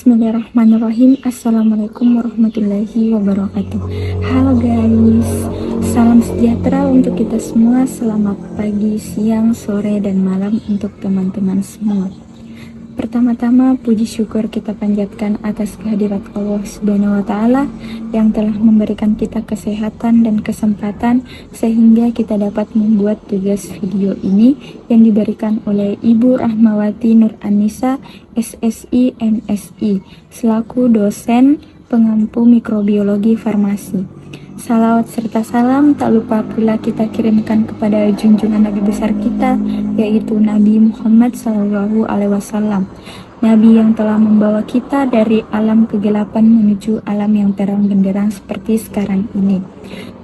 Bismillahirrahmanirrahim. Assalamualaikum warahmatullahi wabarakatuh. Halo guys, salam sejahtera untuk kita semua. Selamat pagi, siang, sore, dan malam untuk teman-teman semua. Pertama-tama puji syukur kita panjatkan atas kehadirat Allah Subhanahu wa taala yang telah memberikan kita kesehatan dan kesempatan sehingga kita dapat membuat tugas video ini yang diberikan oleh Ibu Rahmawati Nur Anissa SSI MSI selaku dosen pengampu mikrobiologi farmasi. Salawat serta salam tak lupa pula kita kirimkan kepada junjungan Nabi besar kita, yaitu Nabi Muhammad SAW, Nabi yang telah membawa kita dari alam kegelapan menuju alam yang terang benderang seperti sekarang ini.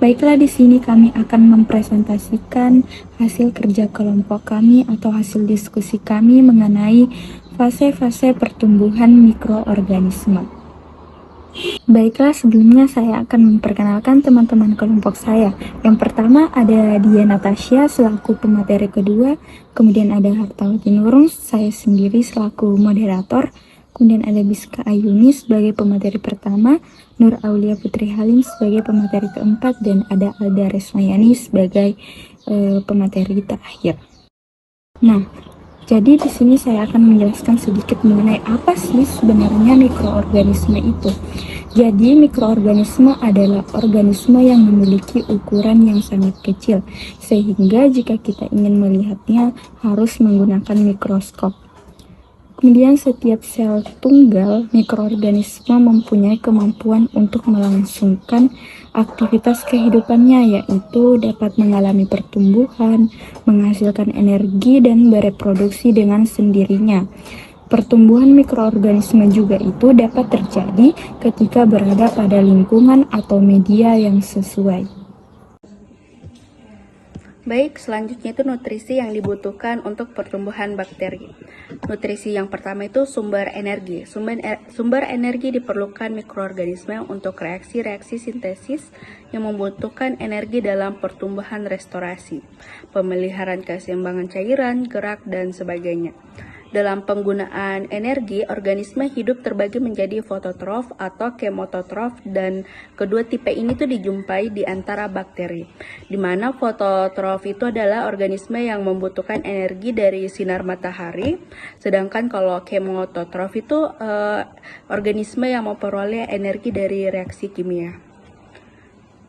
Baiklah, di sini kami akan mempresentasikan hasil kerja kelompok kami atau hasil diskusi kami mengenai fase-fase pertumbuhan mikroorganisme. Baiklah, sebelumnya saya akan memperkenalkan teman-teman kelompok saya. Yang pertama ada Dia Natasha selaku pemateri kedua, kemudian ada Hartawati Nurung, saya sendiri selaku moderator, kemudian ada Biska Ayuni sebagai pemateri pertama, Nur Aulia Putri Halim sebagai pemateri keempat, dan ada Alda Resmayani sebagai pemateri terakhir. Nah, jadi di sini saya akan menjelaskan sedikit mengenai apa sih sebenarnya mikroorganisme itu. Jadi mikroorganisme adalah organisme yang memiliki ukuran yang sangat kecil, sehingga jika kita ingin melihatnya harus menggunakan mikroskop. Kemudian setiap sel tunggal mikroorganisme mempunyai kemampuan untuk melangsungkan aktivitas kehidupannya, yaitu dapat mengalami pertumbuhan, menghasilkan energi, dan bereproduksi dengan sendirinya. Pertumbuhan mikroorganisme juga itu dapat terjadi ketika berada pada lingkungan atau media yang sesuai. Baik, selanjutnya itu nutrisi yang dibutuhkan untuk pertumbuhan bakteri. Nutrisi yang pertama itu sumber energi. Sumber energi diperlukan mikroorganisme untuk reaksi-reaksi sintesis yang membutuhkan energi dalam pertumbuhan restorasi, pemeliharaan keseimbangan cairan, gerak, dan sebagainya. Dalam penggunaan energi, organisme hidup terbagi menjadi fototrof atau kemototrof, dan kedua tipe ini tuh dijumpai di antara bakteri. Di mana fototrof itu adalah organisme yang membutuhkan energi dari sinar matahari, sedangkan kalau kemototrof itu organisme yang memperoleh energi dari reaksi kimia.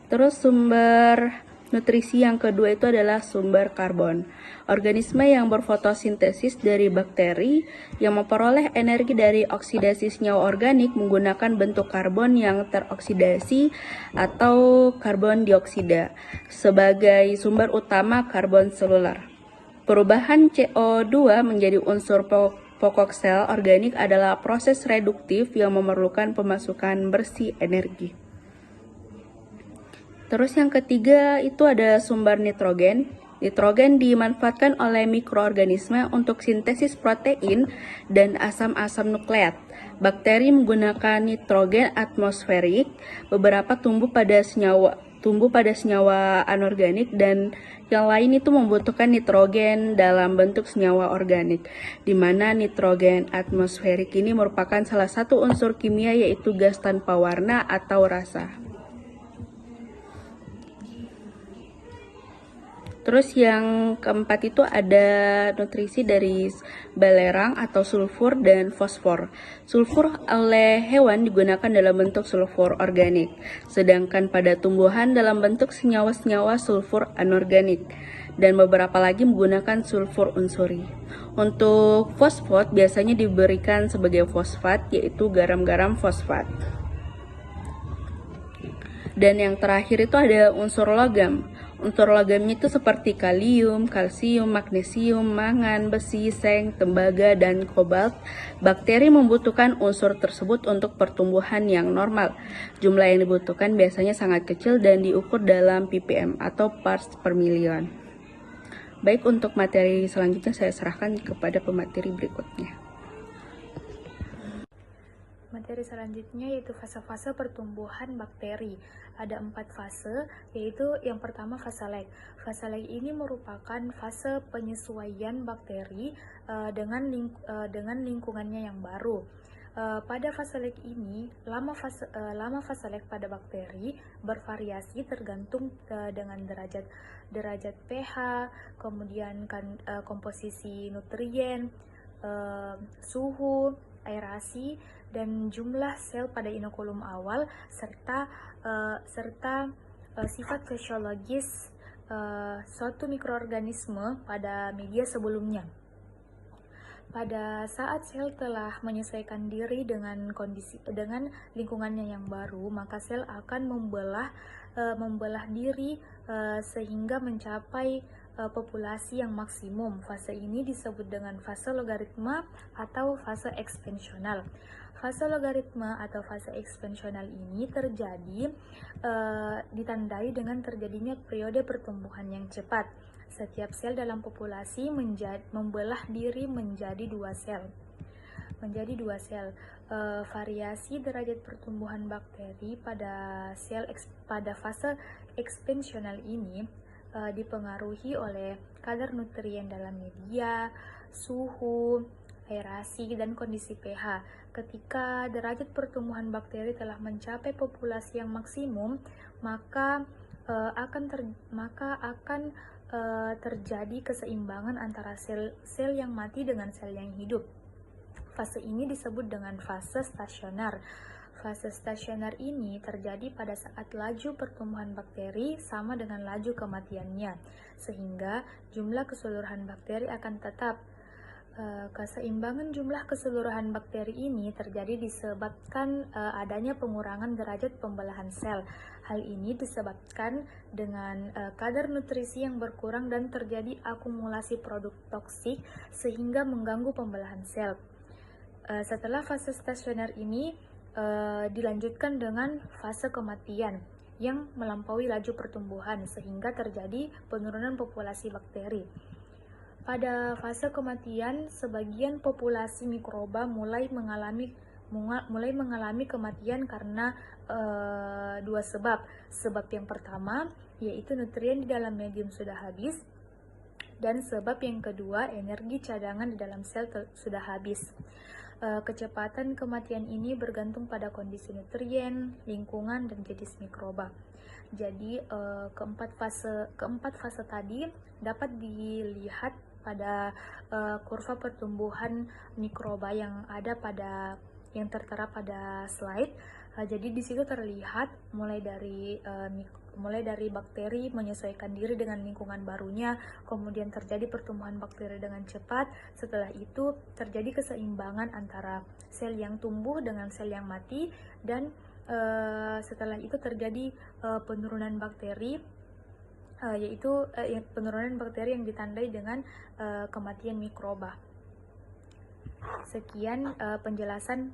Terus sumber nutrisi yang kedua itu adalah sumber karbon. Organisme yang berfotosintesis dari bakteri yang memperoleh energi dari oksidasi senyawa organik menggunakan bentuk karbon yang teroksidasi atau karbon dioksida sebagai sumber utama karbon seluler. Perubahan CO2 menjadi unsur pokok sel organik adalah proses reduktif yang memerlukan pemasukan bersih energi. Terus yang ketiga itu ada sumber nitrogen. Nitrogen dimanfaatkan oleh mikroorganisme untuk sintesis protein dan asam-asam nukleat. Bakteri menggunakan nitrogen atmosferik, beberapa tumbuh pada senyawa anorganik, dan yang lain itu membutuhkan nitrogen dalam bentuk senyawa organik, di mana nitrogen atmosferik ini merupakan salah satu unsur kimia yaitu gas tanpa warna atau rasa. Terus yang keempat itu ada nutrisi dari belerang atau sulfur dan fosfor. Sulfur oleh hewan digunakan dalam bentuk sulfur organik, sedangkan pada tumbuhan dalam bentuk senyawa-senyawa sulfur anorganik, dan beberapa lagi menggunakan sulfur unsuri. Untuk fosfat biasanya diberikan sebagai fosfat, yaitu garam-garam fosfat. Dan yang terakhir itu ada unsur logam. Unsur logamnya itu seperti kalium, kalsium, magnesium, mangan, besi, seng, tembaga, dan kobalt. Bakteri membutuhkan unsur tersebut untuk pertumbuhan yang normal. Jumlah yang dibutuhkan biasanya sangat kecil dan diukur dalam ppm atau parts per million. Baik, untuk materi selanjutnya saya serahkan kepada pemateri berikutnya. Materi selanjutnya yaitu fase-fase pertumbuhan bakteri. Ada 4 fase, yaitu yang pertama fase lag. Fase lag ini merupakan fase penyesuaian bakteri dengan lingkungannya yang baru. Pada fase lag ini, lama fase lag pada bakteri bervariasi tergantung dengan derajat pH, kemudian komposisi nutrien, suhu, aerasi, dan jumlah sel pada inokulum awal serta sifat fisiologis suatu mikroorganisme pada media sebelumnya. Pada saat sel telah menyesuaikan diri dengan lingkungannya yang baru, maka sel akan membelah diri sehingga mencapai populasi yang maksimum. Fase ini disebut dengan fase logaritma atau fase ekspansional. Fase logaritma atau fase ekspansional ini ditandai dengan terjadinya periode pertumbuhan yang cepat. Setiap sel dalam populasi membelah diri menjadi dua sel. Variasi derajat pertumbuhan bakteri pada fase ekspansional ini dipengaruhi oleh kadar nutrien dalam media, suhu, aerasi, dan kondisi pH. Ketika derajat pertumbuhan bakteri telah mencapai populasi yang maksimum, maka akan terjadi keseimbangan antara sel yang mati dengan sel yang hidup. Fase ini disebut dengan fase stasioner. Fase stasioner ini terjadi pada saat laju pertumbuhan bakteri sama dengan laju kematiannya, sehingga jumlah keseluruhan bakteri akan tetap. Keseimbangan jumlah keseluruhan bakteri ini terjadi disebabkan adanya pengurangan derajat pembelahan sel. Hal ini disebabkan dengan kadar nutrisi yang berkurang dan terjadi akumulasi produk toksik sehingga mengganggu pembelahan sel. Setelah fase stasioner ini dilanjutkan dengan fase kematian yang melampaui laju pertumbuhan sehingga terjadi penurunan populasi bakteri. Pada fase kematian, sebagian populasi mikroba mulai mengalami kematian karena dua sebab. Sebab yang pertama yaitu nutrien di dalam medium sudah habis, dan sebab yang kedua energi cadangan di dalam sel sudah habis. Kecepatan kematian ini bergantung pada kondisi nutrien, lingkungan, dan jenis mikroba. Jadi keempat fase tadi dapat dilihat pada kurva pertumbuhan mikroba yang tertera pada slide. Jadi di situ terlihat mulai dari bakteri menyesuaikan diri dengan lingkungan barunya, kemudian terjadi pertumbuhan bakteri dengan cepat. Setelah itu terjadi keseimbangan antara sel yang tumbuh dengan sel yang mati, dan setelah itu terjadi penurunan bakteri, yaitu penurunan bakteri yang ditandai dengan kematian mikroba. Sekian penjelasan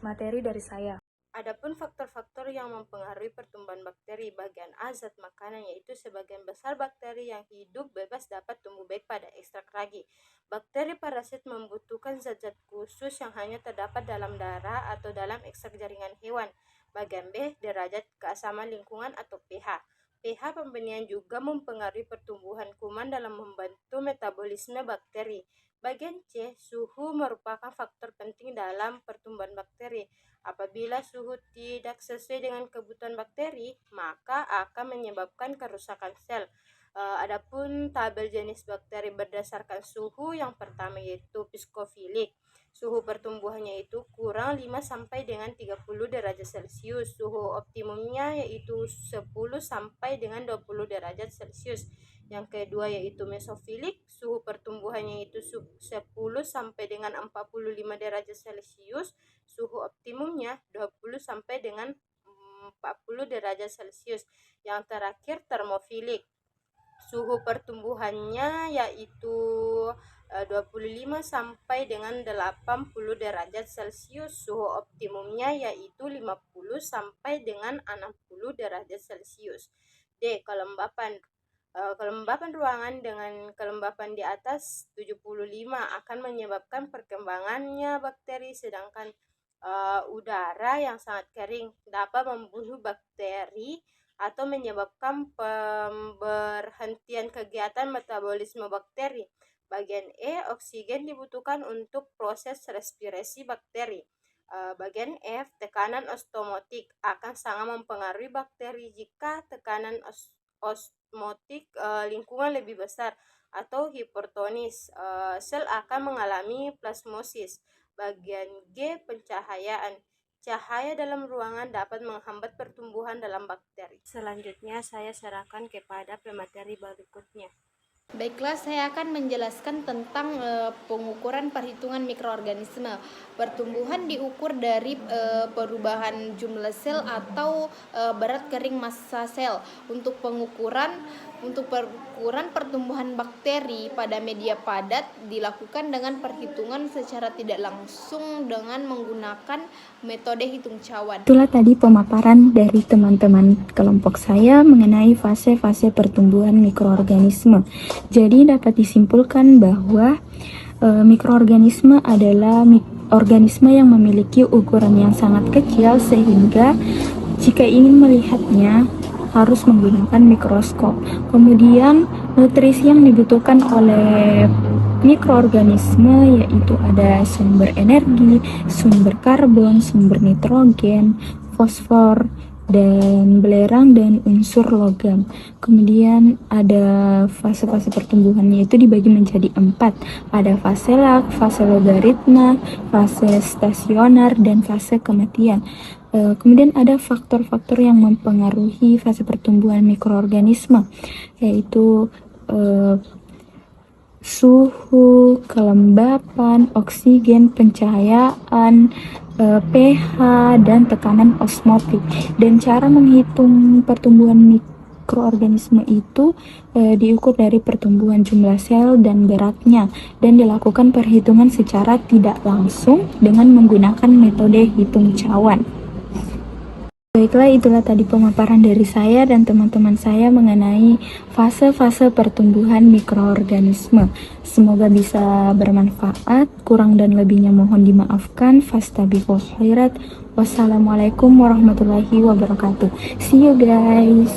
materi dari saya. Adapun faktor-faktor yang mempengaruhi pertumbuhan bakteri, bagian A zat makanan, yaitu sebagian besar bakteri yang hidup bebas dapat tumbuh baik pada ekstrak ragi. Bakteri parasit membutuhkan zat-zat khusus yang hanya terdapat dalam darah atau dalam ekstrak jaringan hewan. Bagian B, derajat keasaman lingkungan atau pH. pH pembenihan juga mempengaruhi pertumbuhan kuman dalam membantu metabolisme bakteri. Bagian C, suhu merupakan faktor penting dalam pertumbuhan bakteri. Apabila suhu tidak sesuai dengan kebutuhan bakteri, maka akan menyebabkan kerusakan sel. Adapun tabel jenis bakteri berdasarkan suhu, yang pertama yaitu psikofilik. Suhu pertumbuhannya itu kurang 5 sampai dengan 30 derajat Celcius. Suhu optimumnya yaitu 10 sampai dengan 20 derajat Celcius. Yang kedua yaitu mesofilik, suhu pertumbuhannya itu 10 sampai dengan 45 derajat Celcius. Suhu optimumnya 20 sampai dengan 40 derajat Celcius. Yang terakhir termofilik, suhu pertumbuhannya yaitu 25 sampai dengan 80 derajat Celcius. Suhu optimumnya yaitu 50 sampai dengan 60 derajat Celcius. D. Kelembapan ruangan dengan kelembapan di atas 75 akan menyebabkan perkembangannya bakteri, sedangkan udara yang sangat kering dapat membunuh bakteri atau menyebabkan pemberhentian kegiatan metabolisme bakteri. Bagian E, oksigen dibutuhkan untuk proses respirasi bakteri. Bagian F, tekanan osmotik akan sangat mempengaruhi bakteri jika tekanan osmotik lingkungan lebih besar atau hipertonis. Sel akan mengalami plasmosis. Bagian G, pencahayaan. Cahaya dalam ruangan dapat menghambat pertumbuhan dalam bakteri. Selanjutnya saya serahkan kepada pemateri berikutnya. Baiklah, saya akan menjelaskan tentang pengukuran perhitungan mikroorganisme. Pertumbuhan diukur dari perubahan jumlah sel atau berat kering massa sel. Untuk pengukuran pertumbuhan bakteri pada media padat dilakukan dengan perhitungan secara tidak langsung dengan menggunakan metode hitung cawan. Itulah tadi pemaparan dari teman-teman kelompok saya mengenai fase-fase pertumbuhan mikroorganisme. Jadi dapat disimpulkan bahwa mikroorganisme adalah organisme yang memiliki ukuran yang sangat kecil sehingga jika ingin melihatnya harus menggunakan mikroskop. Kemudian nutrisi yang dibutuhkan oleh mikroorganisme yaitu ada sumber energi, sumber karbon, sumber nitrogen, fosfor, dan belerang dan unsur logam. Kemudian ada fase-fase pertumbuhannya itu dibagi menjadi 4. Ada fase lag, fase logaritma, fase stasioner, dan fase kematian. Kemudian ada faktor-faktor yang mempengaruhi fase pertumbuhan mikroorganisme, yaitu suhu, kelembapan, oksigen, pencahayaan, pH, dan tekanan osmotik. Dan cara menghitung pertumbuhan mikroorganisme itu diukur dari pertumbuhan jumlah sel dan beratnya, dan dilakukan perhitungan secara tidak langsung dengan menggunakan metode hitung cawan. Baiklah, itulah tadi pemaparan dari saya dan teman-teman saya mengenai fase-fase pertumbuhan mikroorganisme. Semoga bisa bermanfaat. Kurang dan lebihnya mohon dimaafkan. Fastabiqul khairat. Wassalamualaikum warahmatullahi wabarakatuh. See you guys.